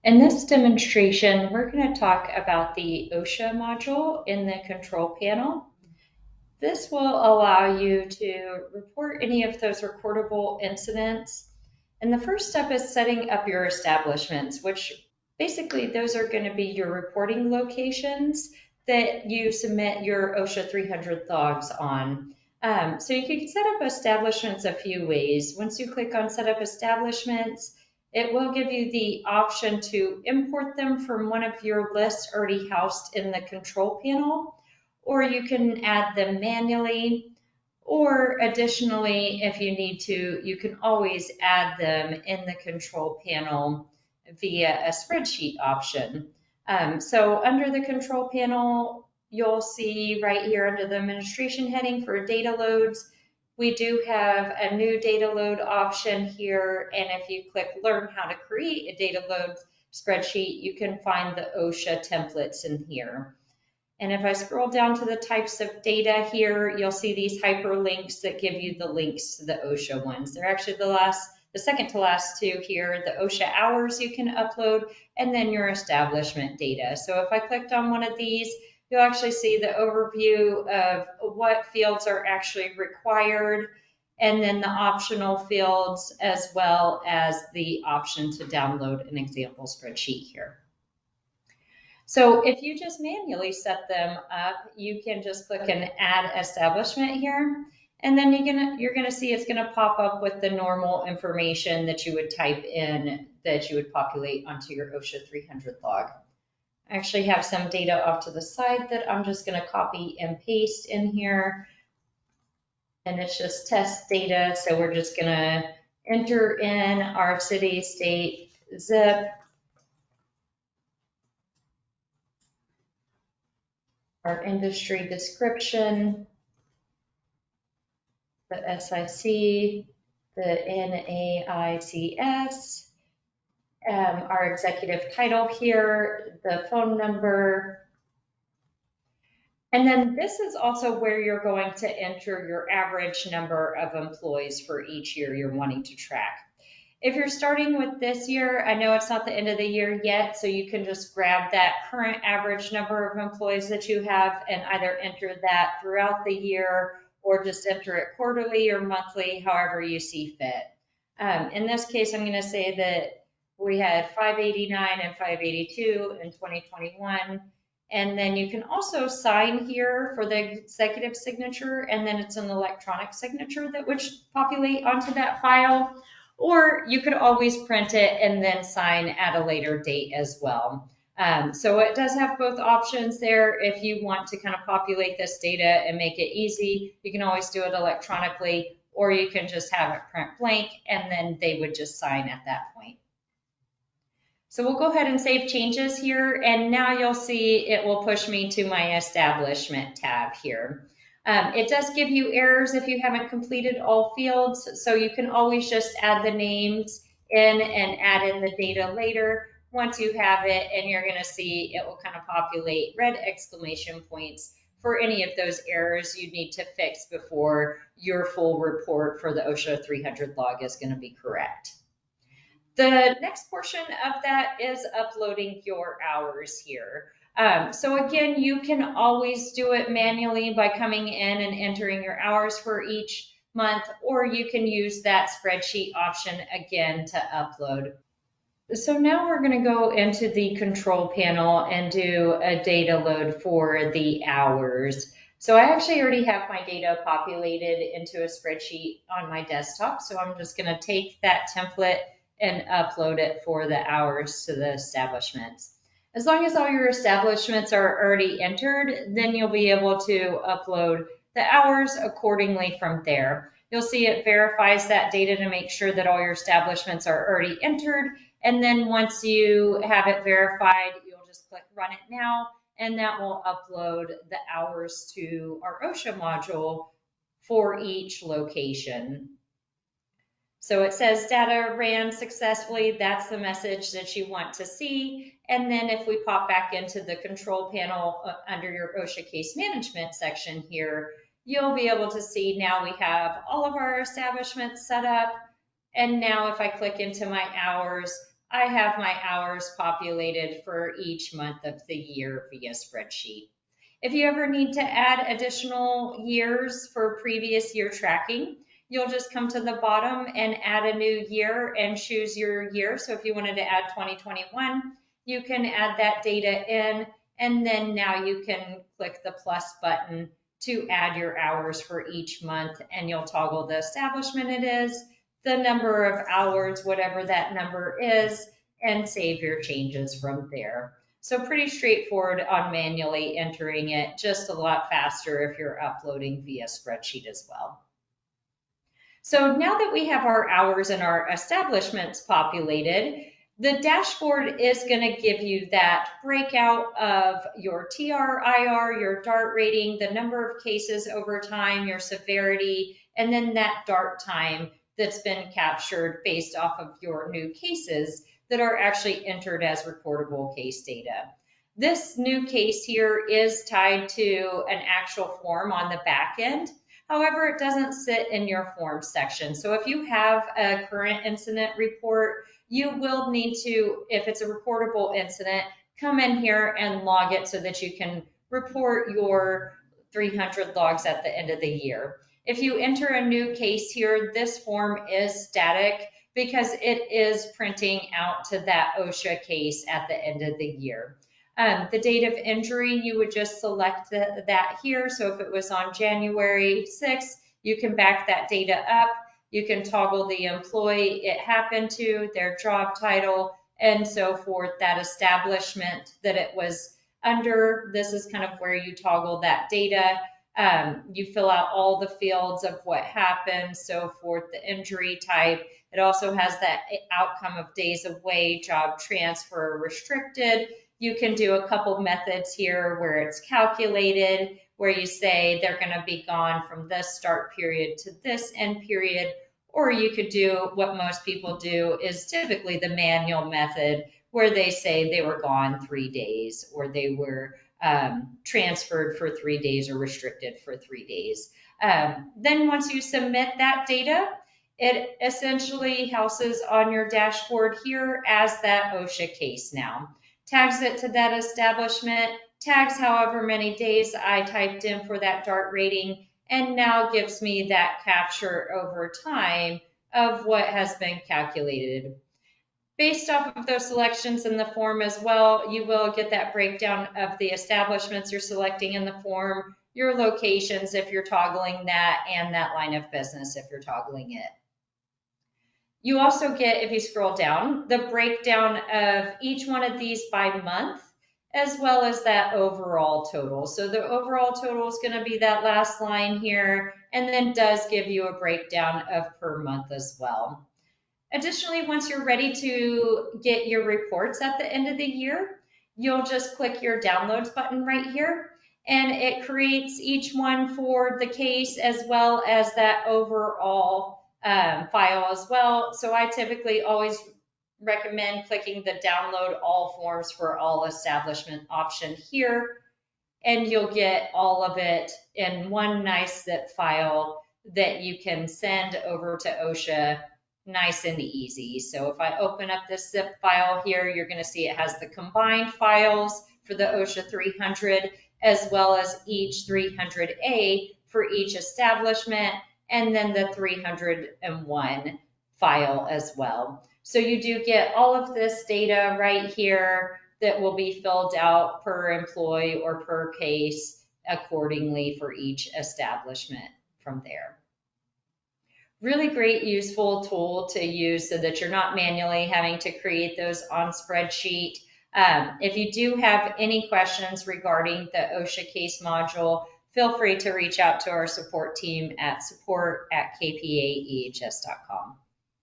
In this demonstration, we're going to talk about the OSHA module in the control panel. This will allow you to report any of those recordable incidents. And the first step is setting up your establishments, which basically those are going to be your reporting locations that you submit your OSHA 300 logs on. So you can set up establishments a few ways. Once you click on Set Up Establishments, it will give you the option to import them from one of your lists already housed in the control panel, or you can add them manually, or additionally, if you need to, you can always add them in the control panel via a spreadsheet option. So under the control panel, you'll see right here under the administration heading for data loads, we do have a new data load option here, and if you click learn how to create a data load spreadsheet, you can find the OSHA templates in here. And if I scroll down to the types of data here, you'll see these hyperlinks that give you the links to the OSHA ones. They're actually the second to last two here, the OSHA hours you can upload, and then your establishment data. So if I clicked on one of these, you'll actually see the overview of what fields are actually required, and then the optional fields, as well as the option to download an example spreadsheet here. So if you just manually set them up, you can just click an Add Establishment here, and then you're gonna see it's gonna pop up with the normal information that you would type in, that you would populate onto your OSHA 300 log. I actually have some data off to the side that I'm just gonna copy and paste in here, and it's just test data. So we're just gonna enter in our city, state, zip, our industry description, the SIC, the NAICS, our executive title here, the phone number, and then this is also where you're going to enter your average number of employees for each year you're wanting to track. If you're starting with this year, I know it's not the end of the year yet, so you can just grab that current average number of employees that you have and either enter that throughout the year or just enter it quarterly or monthly, however you see fit. In this case, I'm going to say that we had 589 and 582 in 2021. And then you can also sign here for the executive signature, and then it's an electronic signature that would populate onto that file. Or you could always print it and then sign at a later date as well. So it does have both options there. If you want to kind of populate this data and make it easy, you can always do it electronically, or you can just have it print blank and then they would just sign at that point. So we'll go ahead and save changes here, and now you'll see it will push me to my establishment tab here. It does give you errors if you haven't completed all fields, so you can always just add the names in and add in the data later once you have it, and you're going to see it will kind of populate red exclamation points for any of those errors you need to fix before your full report for the OSHA 300 log is going to be correct. The next portion of that is uploading your hours here. So again, you can always do it manually by coming in and entering your hours for each month, or you can use that spreadsheet option again to upload. So now we're going to go into the control panel and do a data load for the hours. So I actually already have my data populated into a spreadsheet on my desktop, so I'm just going to take that template and upload it for the hours to the establishments. As long as all your establishments are already entered, then you'll be able to upload the hours accordingly from there. You'll see it verifies that data to make sure that all your establishments are already entered, and then once you have it verified, you'll just click Run It Now, and that will upload the hours to our OSHA module for each location. So it says data ran successfully. That's the message that you want to see. And then if we pop back into the control panel under your OSHA case management section here, you'll be able to see now we have all of our establishments set up. And now if I click into my hours, I have my hours populated for each month of the year via spreadsheet. If you ever need to add additional years for previous year tracking, you'll just come to the bottom and add a new year and choose your year. So if you wanted to add 2021, you can add that data in, and then now you can click the plus button to add your hours for each month, and you'll toggle the establishment it is, the number of hours, whatever that number is, and save your changes from there. So pretty straightforward on manually entering it, just a lot faster if you're uploading via spreadsheet as well. So now that we have our hours and our establishments populated, the dashboard is going to give you that breakout of your TR/IR, your DART rating, the number of cases over time, your severity, and then that DART time that's been captured based off of your new cases that are actually entered as reportable case data. This new case here is tied to an actual form on the back end. However, it doesn't sit in your forms section. So if you have a current incident report, you will need to, if it's a reportable incident, come in here and log it so that you can report your 300 logs at the end of the year. If you enter a new case here, this form is static because it is printing out to that OSHA case at the end of the year. The date of injury, you would just select that here. So if it was on January 6th, you can back that data up. You can toggle the employee it happened to, their job title, and so forth, that establishment that it was under. This is kind of where you toggle that data. You fill out all the fields of what happened, so forth, the injury type. It also has that outcome of days away, job transfer, restricted. You can do a couple methods here where it's calculated, where you say they're going to be gone from this start period to this end period, or you could do what most people do is typically the manual method where they say they were gone 3 days or they were transferred for 3 days or restricted for 3 days. Then once you submit that data, it essentially houses on your dashboard here as that OSHA case now. Tags it to that establishment, tags however many days I typed in for that DART rating, and now gives me that capture over time of what has been calculated. Based off of those selections in the form as well, you will get that breakdown of the establishments you're selecting in the form, your locations if you're toggling that, and that line of business if you're toggling it. You also get, if you scroll down, the breakdown of each one of these by month, as well as that overall total. So the overall total is going to be that last line here, and then does give you a breakdown of per month as well. Additionally, once you're ready to get your reports at the end of the year, you'll just click your downloads button right here, and it creates each one for the case as well as that overall file as well. So I typically always recommend clicking the download all forms for all establishment option here, and you'll get all of it in one nice zip file that you can send over to OSHA nice and easy. So if I open up this zip file here, you're going to see it has the combined files for the OSHA 300 as well as each 300A for each establishment, and then the 301 file as well. So you do get all of this data right here that will be filled out per employee or per case accordingly for each establishment from there. Really great, useful tool to use so that you're not manually having to create those on spreadsheet. If you do have any questions regarding the OSHA case module, feel free to reach out to our support team at support@kpaehs.com.